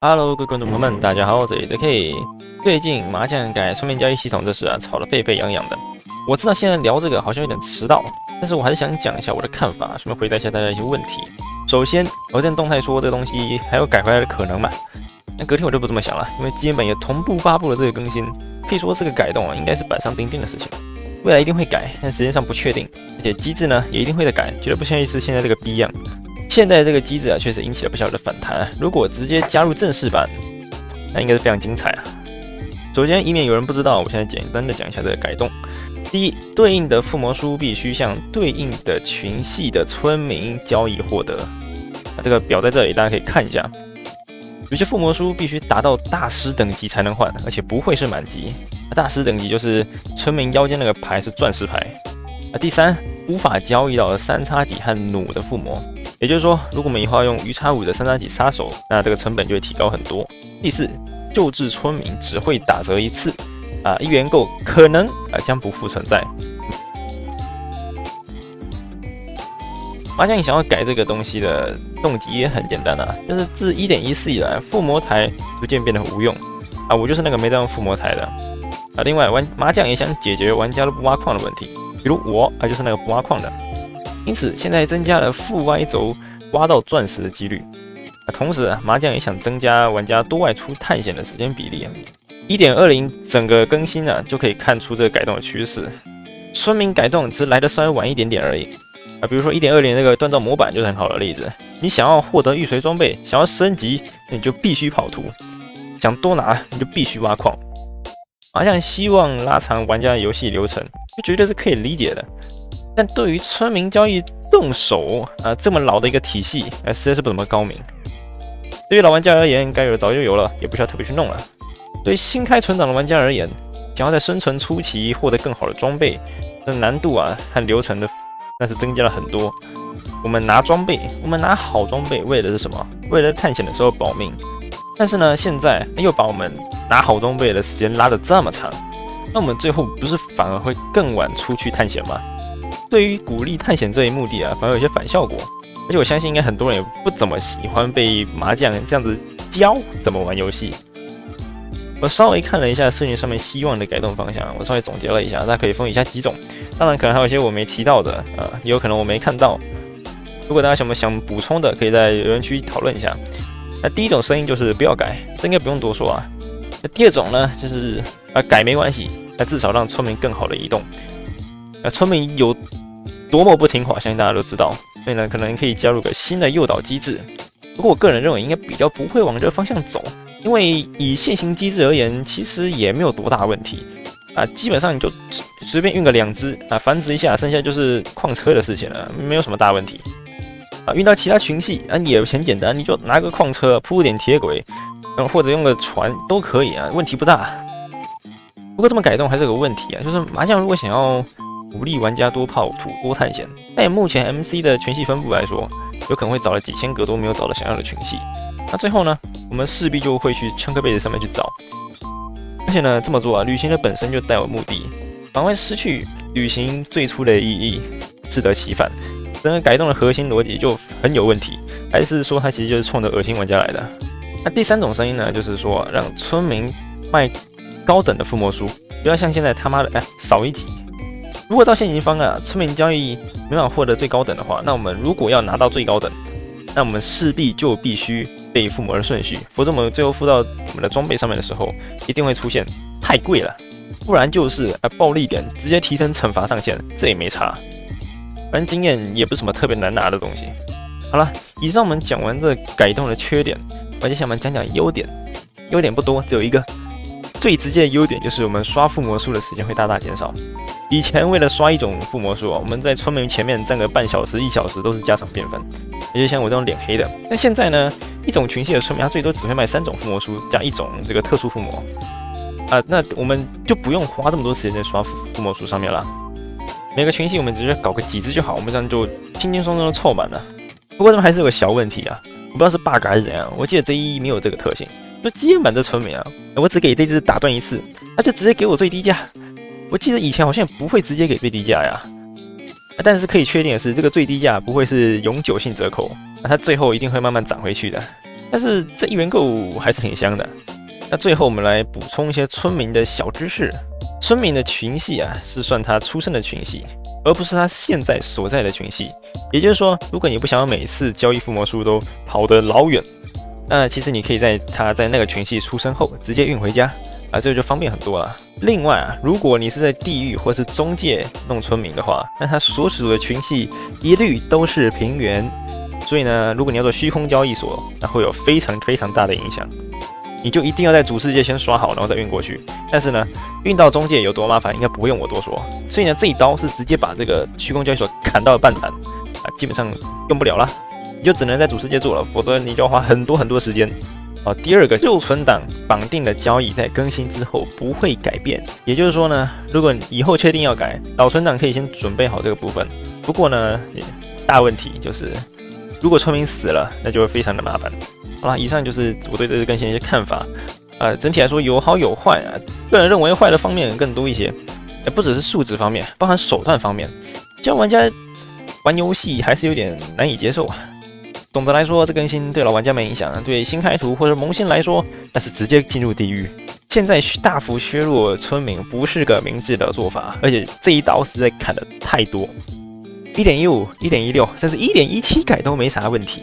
Hello，各位观众朋友们，大家好，这里是 K。最近麻将改村民交易系统这事啊，吵得沸沸扬扬的。我知道现在聊这个好像有点迟到，但是我还是想讲一下我的看法，顺便回答一下大家一些问题。首先，我见动态说这个东西还有改回来的可能嘛？那隔天我就不这么想了，因为基本也同步发布了这个更新，可以说这个改动啊，应该是板上钉钉的事情，未来一定会改，但时间上不确定，而且机制呢也一定会再改，绝对不像是现在这个逼样。现在这个机制啊，确实引起了不小的反弹。如果直接加入正式版，那应该是非常精彩啊。首先，以免有人不知道，我现在简单的讲一下这个改动。第一，对应的附魔书必须向对应的群系的村民交易获得。这个表在这里，大家可以看一下。有些附魔书必须达到大师等级才能换，而且不会是满级。大师等级就是村民腰间那个牌是钻石牌。第三，无法交易到3叉戟和弩的附魔。也就是说，如果我们以后要用鱼叉5的3叉戟杀手，那这个成本就会提高很多。第四，救治村民只会打折1次，1元购可能将不复存在。麻将想要改这个东西的动机也很简单啊，就是自 1.14 以来，附魔台逐渐变得无用我就是那个没在用附魔台的另外，麻将也想解决玩家都不挖矿的问题，比如我就是那个不挖矿的。因此，现在增加了负 Y 轴挖到钻石的几率。同时，麻将也想增加玩家多外出探险的时间比例。1.20 整个更新就可以看出这个改动的趋势。村民改动只是来的稍微晚一点点而已比如说 1.20 那个锻造模板就是很好的例子。你想要获得玉髓装备，想要升级，你就必须跑图；想多拿，你就必须挖矿。麻将希望拉长玩家的游戏流程，就绝对是可以理解的。但对于村民交易动手这么老的一个体系实在是不怎么高明。对于老玩家而言，该有的早就有了，也不需要特别去弄了。对于新开存档的玩家而言，想要在生存初期获得更好的装备，那难度和流程的那是增加了很多。我们拿好装备，为的是什么？为了探险的时候保命。但是呢，现在又把我们拿好装备的时间拉得这么长，那我们最后不是反而会更晚出去探险吗？对于鼓励探险这一目的反而有些反效果。而且我相信应该很多人也不怎么喜欢被麻将这样子教怎么玩游戏。我稍微看了一下视频上面希望的改动方向，我稍微总结了一下，大家可以分以下几种。当然可能还有一些我没提到的也有可能我没看到。如果大家有什么想补充的，可以在留言区讨论一下。那第一种声音就是不要改，这应该不用多说那第二种呢，就是改没关系，那至少让村民更好的移动。村民有多么不听话，相信大家都知道，所以呢，可能可以加入个新的诱导机制。不过我个人认为应该比较不会往这个方向走，因为以现行机制而言，其实也没有多大问题基本上你就随便运个2只繁殖一下，剩下就是矿车的事情了，没有什么大问题运到其他群系也很简单，你就拿个矿车铺点铁轨，或者用个船都可以问题不大。不过这么改动还是有个问题就是麻将如果想要鼓励玩家多跑图、多探险，但以目前 MC 的群系分布来说，有可能会找了几千个都没有找到想要的群系。那最后呢，我们势必就会去枪克贝子上面去找。而且呢，这么做旅行的本身就带有目的，反而失去旅行最初的意义，适得其反。整个改动的核心逻辑就很有问题，还是说它其实就是冲着恶心玩家来的？那第三种声音呢，就是说让村民卖高等的附魔书，不要像现在他妈的少1级。如果到现行方村民交易没办法获得最高等的话，那我们如果要拿到最高等，那我们势必就必须背附魔的顺序，否则我们最后附到我们的装备上面的时候，一定会出现太贵了，不然就是暴力点直接提升惩罚上限，这也没差。反正经验也不是什么特别难拿的东西。好了，以上我们讲完这改动的缺点，接下来我们讲讲优点。优点不多，只有一个。最直接的优点就是我们刷附魔术的时间会大大减少。以前为了刷一种附魔术我们在村民前面站个半小时、1小时都是家常便饭，也就像我这种脸黑的。但现在呢，一种群系的村民他最多只会卖3种附魔术加1种这个特殊附魔那我们就不用花这么多时间在刷附魔术上面了。每个群系我们直接搞个几只就好，我们这样就轻轻松松的凑满了。不过这边还是有个小问题我不知道是 bug 还是怎样，我记得 J1 没有这个特性。就基本版这村民我只给这只打断1次，他就直接给我最低价。我记得以前好像也不会直接给最低价但是可以确定的是，这个最低价不会是永久性折扣它最后一定会慢慢涨回去的。但是这一元购还是挺香的。那最后我们来补充一些村民的小知识。村民的群系啊，是算他出生的群系，而不是他现在所在的群系。也就是说，如果你不想要每次交易附魔书都跑得老远，那其实你可以在他在那个群系出生后直接运回家啊，这个就方便很多了。另外啊，如果你是在地狱或是中介弄村民的话，那他所属的群系一律都是平原，所以呢，如果你要做虚空交易所，那会有非常大的影响。你就一定要在主世界先刷好，然后再运过去。但是呢，运到中介有多麻烦，应该不用我多说。所以呢，这一刀是直接把这个虚空交易所砍到了半残啊，基本上用不了了，你就只能在主世界做了，否则你就要花很多时间。好，第二个旧存档绑定的交易在更新之后不会改变，也就是说呢，如果你以后确定要改，老存档可以先准备好这个部分。不过呢，大问题就是，如果村民死了，那就会非常的麻烦。好啦，以上就是我对这次更新的一些看法。整体来说有好有坏啊。个人认为坏的方面更多一些，不只是数值方面，包含手段方面，这样玩家玩游戏还是有点难以接受啊。总的来说，这更新对老玩家没影响，对新开图或者萌新来说，那是直接进入地狱。现在大幅削弱村民不是个明智的做法，而且这一刀实在砍的太多。1.15、1.16，甚至1.17改都没啥问题。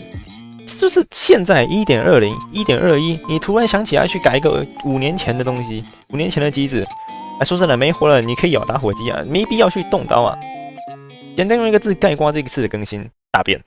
就是现在1.20、1.21，你突然想起来去改一个5年前的东西，5年前的机制，说真的没活了，你可以咬打火机啊，没必要去动刀啊。简单用一个字概括这一次的更新：大便。